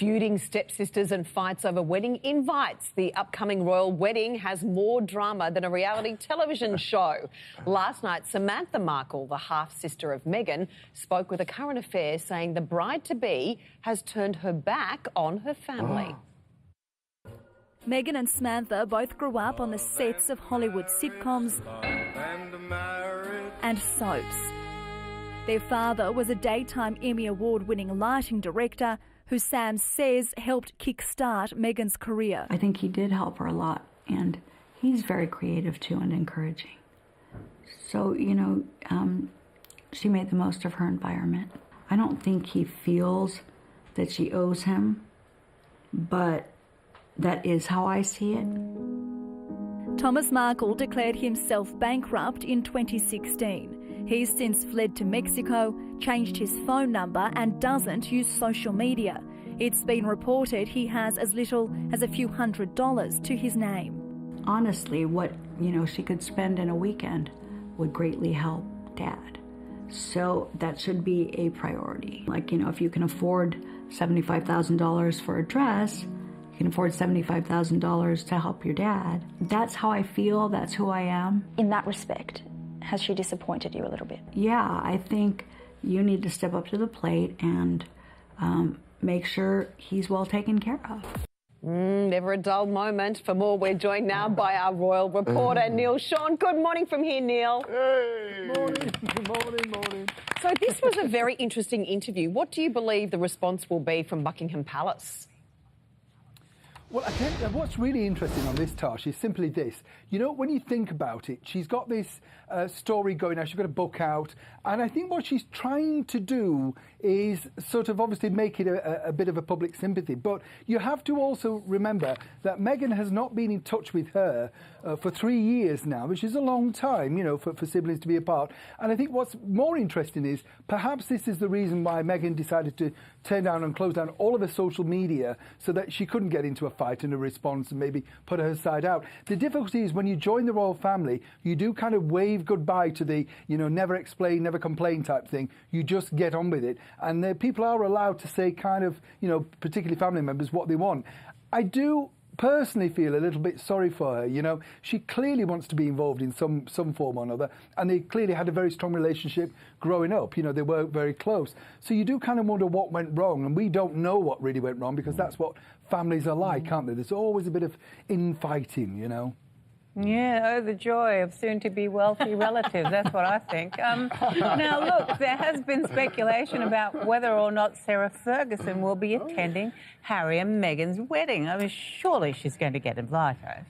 Feuding stepsisters and fights over wedding invites. The upcoming royal wedding has more drama than a reality television show. Last night, Samantha Markle, the half-sister of Meghan, spoke with A Current Affair saying the bride-to-be has turned her back on her family. Meghan and Samantha both grew up on the sets of Hollywood sitcoms and soaps. Their father was a daytime Emmy Award-winning lighting director who Sam says helped kickstart Meghan's career. I think he did help her a lot, and he's very creative too and encouraging. So, she made the most of her environment. I don't think he feels that she owes him, but that is how I see it. Thomas Markle declared himself bankrupt in 2016. He's since fled to Mexico, changed his phone number and doesn't use social media. It's been reported he has as little as a few $100s to his name. Honestly, what she could spend in a weekend would greatly help Dad. So that should be a priority. If you can afford $75,000 for a dress, you can afford $75,000 to help your dad. That's how I feel, that's who I am. In that respect, has she disappointed you a little bit? Yeah, I think you need to step up to the plate and make sure he's well taken care of. Never a dull moment. For more, we're joined now by our royal reporter, Neil Sean. Good morning from here, Neil. Hey! Morning. So this was a very interesting interview. What do you believe the response will be from Buckingham Palace? Well, I think what's really interesting on this, Tash, is simply this. When you think about it, she's got this story going now. She's got a book out. And I think what she's trying to do is sort of obviously make it a bit of a public sympathy. But you have to also remember that Meghan has not been in touch with her for 3 years now, which is a long time, for siblings to be apart. And I think what's more interesting is perhaps this is the reason why Meghan decided to turn down and close down all of her social media so that she couldn't get into a fight and a response and maybe put her side out. The difficulty is when you join the royal family, you do kind of wave goodbye to the, never explain, never complain type thing. You just get on with it. And the people are allowed to say kind of, particularly family members, what they want. I do personally feel a little bit sorry for her. She clearly wants to be involved in some form or another, and they clearly had a very strong relationship growing up. They were very close. So you do kind of wonder what went wrong, and we don't know what really went wrong because that's what families are like, aren't they? There's always a bit of infighting, Yeah, oh, the joy of soon-to-be wealthy relatives. That's what I think. Now, look, there has been speculation about whether or not Sarah Ferguson will be attending Harry and Meghan's wedding. I mean, surely she's going to get invited.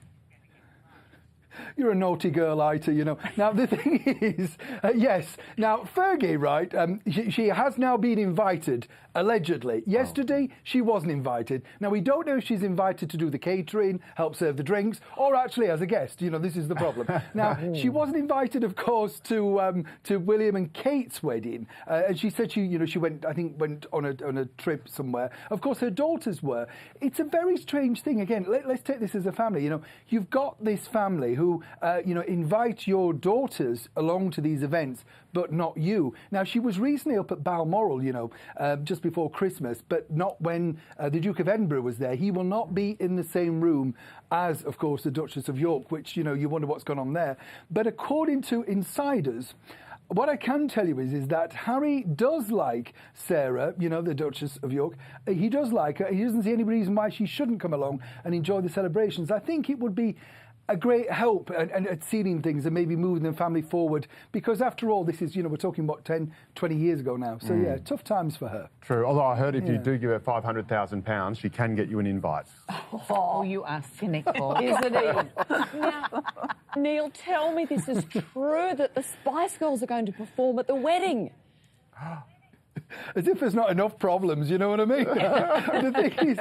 You're a naughty girl, Ita, Now, the thing is, yes. Now, Fergie, right, she has now been invited, allegedly. Yesterday, she wasn't invited. Now, we don't know if she's invited to do the catering, help serve the drinks, or actually as a guest. This is the problem. Now, she wasn't invited, of course, to William and Kate's wedding. And she said she went on a trip somewhere. Of course, her daughters were. It's a very strange thing. Again, let's take this as a family. You've got this family who, invite your daughters along to these events, but not you. Now, she was recently up at Balmoral, just before Christmas, but not when the Duke of Edinburgh was there. He will not be in the same room as, of course, the Duchess of York, which, you wonder what's gone on there. But according to insiders, what I can tell you is that Harry does like Sarah, the Duchess of York. He does like her. He doesn't see any reason why she shouldn't come along and enjoy the celebrations. I think it would be a great help at sealing things and maybe moving the family forward, because after all, this is, we're talking, 10, 20 years ago now. So, yeah, tough times for her. True, although I heard if you do give her £500,000, she can get you an invite. Oh, you are cynical. Isn't he? Now, Neil, tell me this is true, that the Spice Girls are going to perform at the wedding. As if there's not enough problems, you know what I mean? The thing is,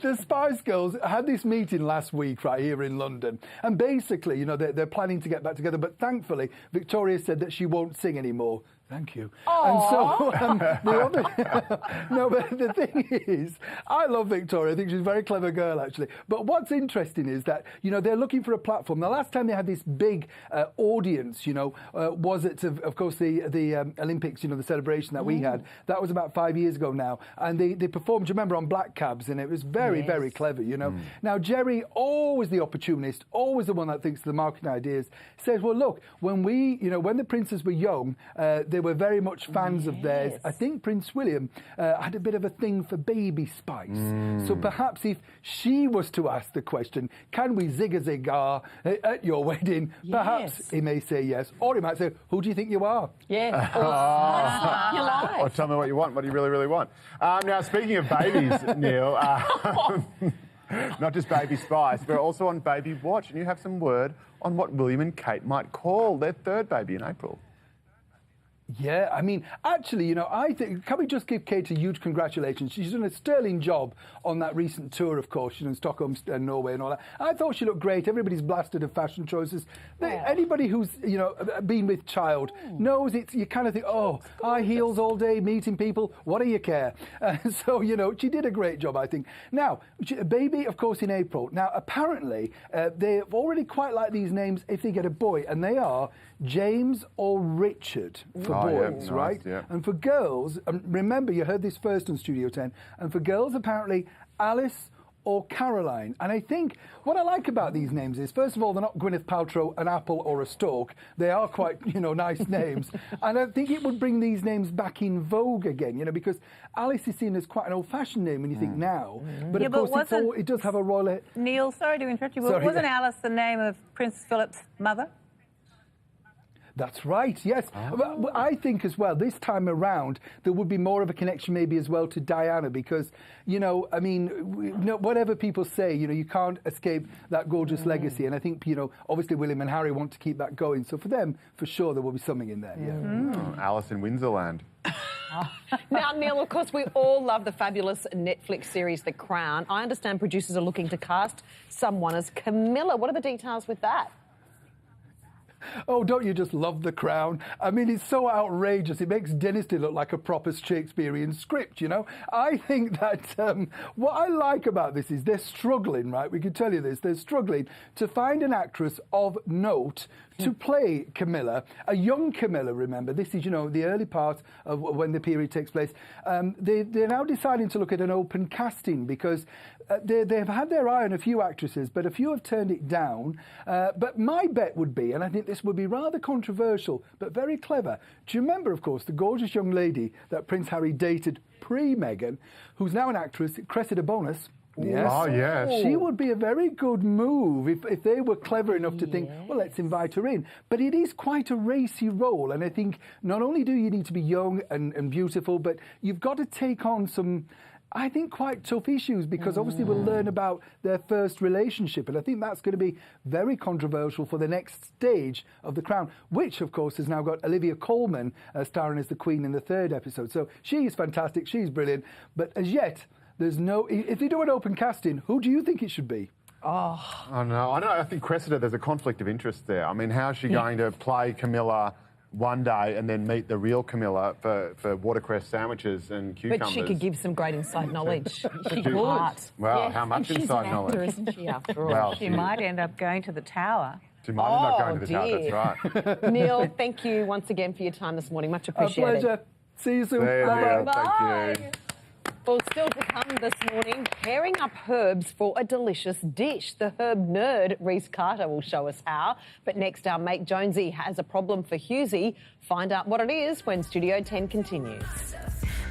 the Spice Girls had this meeting last week right here in London, and basically, they're planning to get back together, but thankfully, Victoria said that she won't sing anymore. Thank you. Aww. And so the other, no, but the thing is, I love Victoria. I think she's a very clever girl, actually. But what's interesting is that, you know, they're looking for a platform. The last time they had this big audience, you know, was at, of course, the Olympics, you know, the celebration that we had. That was about 5 years ago now. And they performed, do you remember, on black cabs, and it was very, very clever, you know. Now, Jerry, always the opportunist, always the one that thinks of the marketing ideas, says, well, look, when when the princes were young, they were very much fans of theirs. I think Prince William had a bit of a thing for baby spice. So perhaps if she was to ask the question, can we zig-a-zig-ah at your wedding, perhaps he may say yes. Or he might say, who do you think you are? Yeah. You're live. Or tell me what you want, what you really, really want. Now, speaking of babies, Neil, not just baby spice, we're also on baby watch, and you have some word on what William and Kate might call their third baby in April. Yeah, I mean, actually, you know, I think, can we just give Kate a huge congratulations? She's done a sterling job on that recent tour, of course, you know, in Stockholm and Norway and all that. I thought she looked great. Everybody's blasted her fashion choices. Anybody who's, you know, been with child knows it's, you kind of think, oh, high heels all day, meeting people, what do you care? So, you know, she did a great job, I think. Now, baby, of course, in April. Now, apparently, they already quite like these names if they get a boy, and they are James or Richard for boys, yeah, right? Nice, yeah. And for girls, remember you heard this first on Studio 10, and for girls apparently Alice or Caroline. And I think what I like about these names is, first of all, they're not Gwyneth Paltrow, an apple or a stalk. They are quite, you know, nice names. And I think it would bring these names back in vogue again, you know, because Alice is seen as quite an old-fashioned name when you think now. But of course, it does have a royal... Neil, sorry to interrupt you, but wasn't Alice the name of Prince Philip's mother? That's right, yes. But I think as well, this time around, there would be more of a connection maybe as well to Diana because, you know, I mean, whatever people say, you know, you can't escape that gorgeous legacy. And I think, you know, obviously William and Harry want to keep that going. So for them, for sure, there will be something in there. Alice in Windsorland. Now, Neil, of course, we all love the fabulous Netflix series The Crown. I understand producers are looking to cast someone as Camilla. What are the details with that? Oh, don't you just love The Crown? I mean, it's so outrageous. It makes Dynasty look like a proper Shakespearean script, you know? I think that what I like about this is they're struggling, right? We can tell you this. They're struggling to find an actress of note to play Camilla, a young Camilla, remember. This is, you know, the early part of when the period takes place. They're now deciding to look at an open casting because they've had their eye on a few actresses, but a few have turned it down. But my bet would be, and I think this would be rather controversial, but very clever. Do you remember, of course, the gorgeous young lady that Prince Harry dated pre-Meghan, who's now an actress, Cressida Bonus? Yes. Oh, yes. She would be a very good move if they were clever enough to think, well, let's invite her in. But it is quite a racy role. And I think not only do you need to be young and beautiful, but you've got to take on some, I think, quite tough issues because obviously we'll learn about their first relationship. And I think that's going to be very controversial for the next stage of The Crown, which, of course, has now got Olivia Colman starring as the Queen in the third episode. So she is fantastic. She's brilliant. But as yet... there's no... If they do an open casting, who do you think it should be? Oh, no. I think Cressida, there's a conflict of interest there. I mean, how is she going to play Camilla one day and then meet the real Camilla for watercress sandwiches and cucumbers? But she could give some great inside knowledge. She could. Well, how much inside knowledge? She's an actor, isn't she, after all? Well, she might end up going to the tower. She might end up going to the tower, that's right. Neil, thank you once again for your time this morning. Much appreciated. A pleasure. See you soon. Bye. Bye. Thank you. Well, still to come this morning, pairing up herbs for a delicious dish. The herb nerd, Reese Carter, will show us how. But next, our mate Jonesy has a problem for Husey. Find out what it is when Studio 10 continues.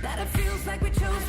That it feels like we chose